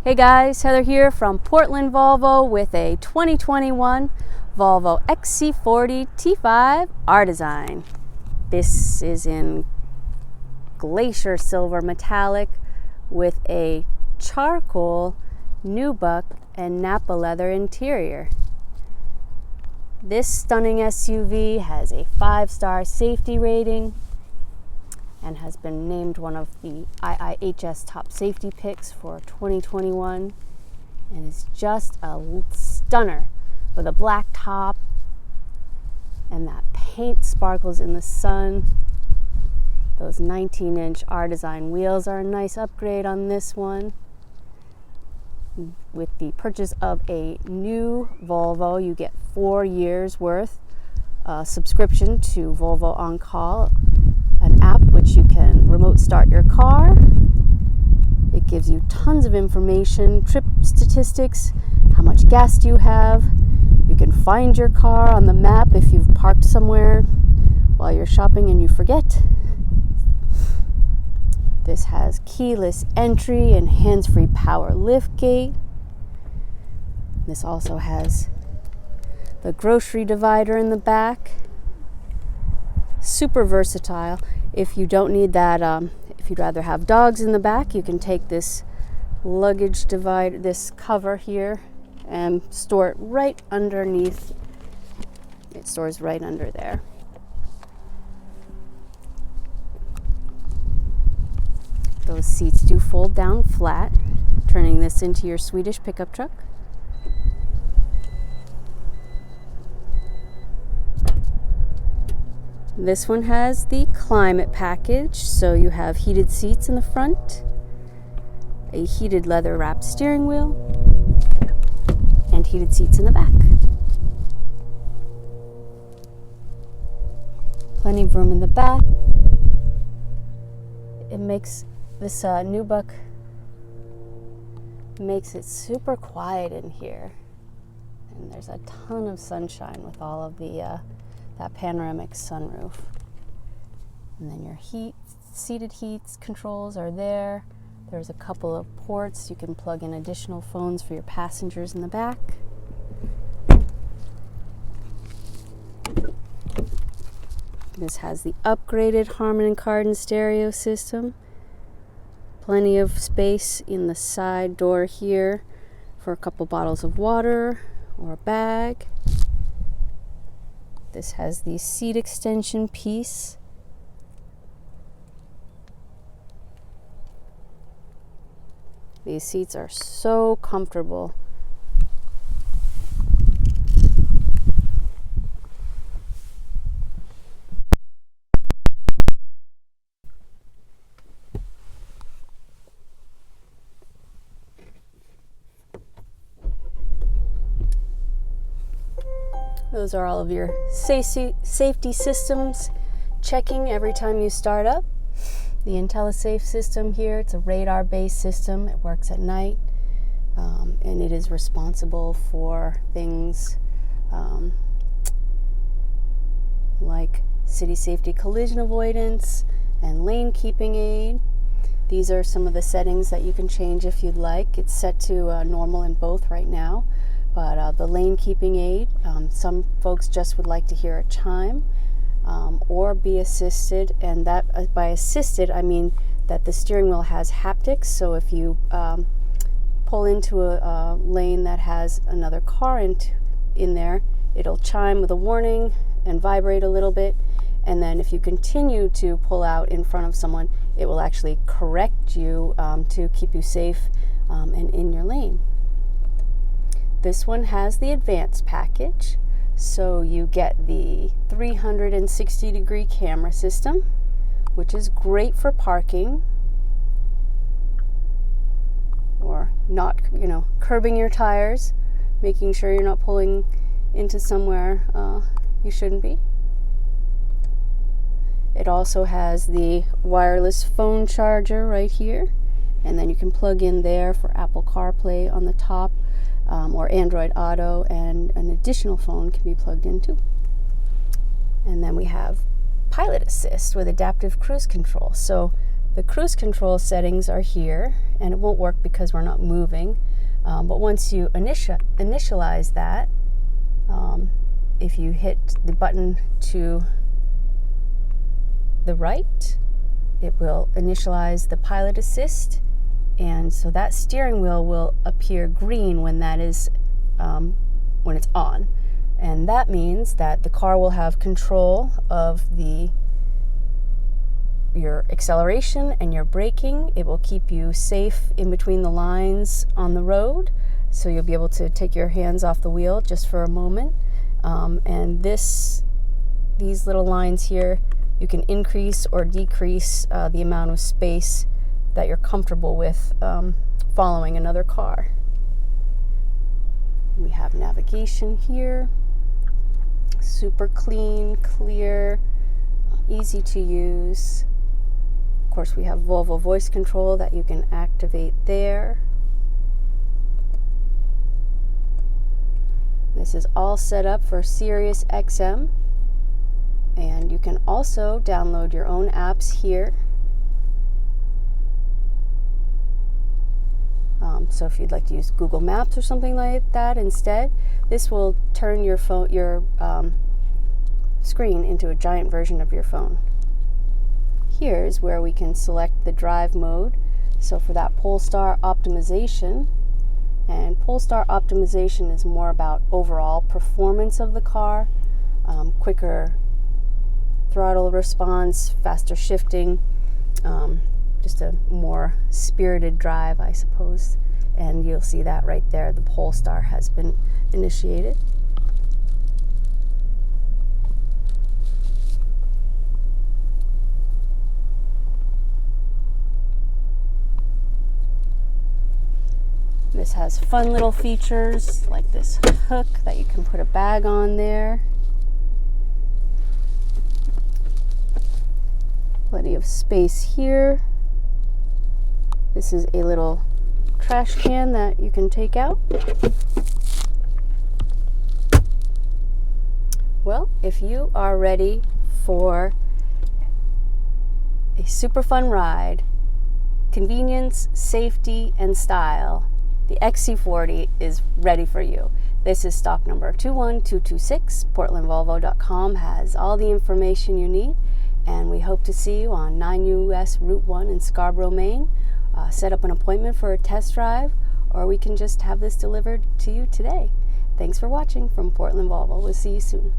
Hey guys, Heather here from Portland Volvo with a 2021 Volvo XC40 T5 R Design. This is in Glacier silver metallic with a charcoal nubuck and Napa leather interior. This stunning SUV has a 5-star safety rating and has been named one of the IIHS top safety picks for 2021, and is just a stunner with a black top, and that paint sparkles in the sun. Those 19-inch R Design wheels are a nice upgrade on this one. With the purchase of a new Volvo, you get 4 years worth subscription to Volvo On Call, an app which you can remote start your car. It gives you tons of information, trip statistics, how much gas do you have. You can find your car on the map if you've parked somewhere while you're shopping and you forget. This has keyless entry and hands-free power liftgate. This also has the grocery divider in the back. Super versatile. If you don't need that, if you'd rather have dogs in the back, you can take this luggage divider, this cover here, and store it right underneath. It stores right under there. Those seats do fold down flat, turning this into your Swedish pickup truck. This one has the climate package, so you have heated seats in the front, a heated leather wrapped steering wheel, and heated seats in the back. Plenty of room in the back. It makes this nubuck makes it super quiet in here, and there's a ton of sunshine with all of the that panoramic sunroof. And then your seated heat controls are there. There's a couple of ports. You can plug in additional phones for your passengers in the back. This has the upgraded Harman and Kardon stereo system. Plenty of space in the side door here for a couple bottles of water or a bag. This has the seat extension piece. These seats are so comfortable. Those are all of your safety systems checking every time you start up. The IntelliSafe system here, it's a radar-based system. It works at night, and it is responsible for things like city safety collision avoidance and lane keeping aid. These are some of the settings that you can change if you'd like. It's set to normal in both right now. But the lane keeping aid, some folks just would like to hear a chime or be assisted. And that by assisted, I mean that the steering wheel has haptics. So if you pull into a lane that has another car in there, it'll chime with a warning and vibrate a little bit. And then if you continue to pull out in front of someone, it will actually correct you to keep you safe and in your lane. This one has the advanced package, so you get the 360-degree camera system, which is great for parking or not, curbing your tires, making sure you're not pulling into somewhere you shouldn't be. It also has the wireless phone charger right here, and then you can plug in there for Apple CarPlay on the top. Or Android Auto, and an additional phone can be plugged into. And then we have pilot assist with adaptive cruise control. So The cruise control settings are here, and it won't work because we're not moving. But once you initialize that, if you hit the button to the right, it will initialize the pilot assist, and so that steering wheel will appear green when that is when it's on, and that means that the car will have control of your acceleration and your braking. It will keep you safe in between the lines on the road, so you'll be able to take your hands off the wheel just for a moment. And these little lines here, you can increase or decrease the amount of space that you're comfortable with following another car. We have navigation here, super clean, clear, easy to use. Of course, we have Volvo voice control that you can activate there. This is all set up for Sirius XM, and you can also download your own apps here. So if you'd like to use Google Maps or something like that instead, this will turn your screen into a giant version of your phone. Here's where we can select the drive mode. So for that Polestar optimization, and Polestar optimization is more about overall performance of the car, quicker throttle response, faster shifting, just a more spirited drive, I suppose. And you'll see that right there, the Polestar has been initiated. This has fun little features like this hook that you can put a bag on there. Plenty of space here. This is a little trash can that you can take out. Well, if you are ready for a super fun ride, convenience, safety, and style, the XC40 is ready for you. This is stock number 21226. PortlandVolvo.com has all the information you need, and we hope to see you on 9 US Route 1 in Scarborough, Maine. Set up an appointment for a test drive, or we can just have this delivered to you today. Thanks for watching from Portland Volvo. We'll see you soon.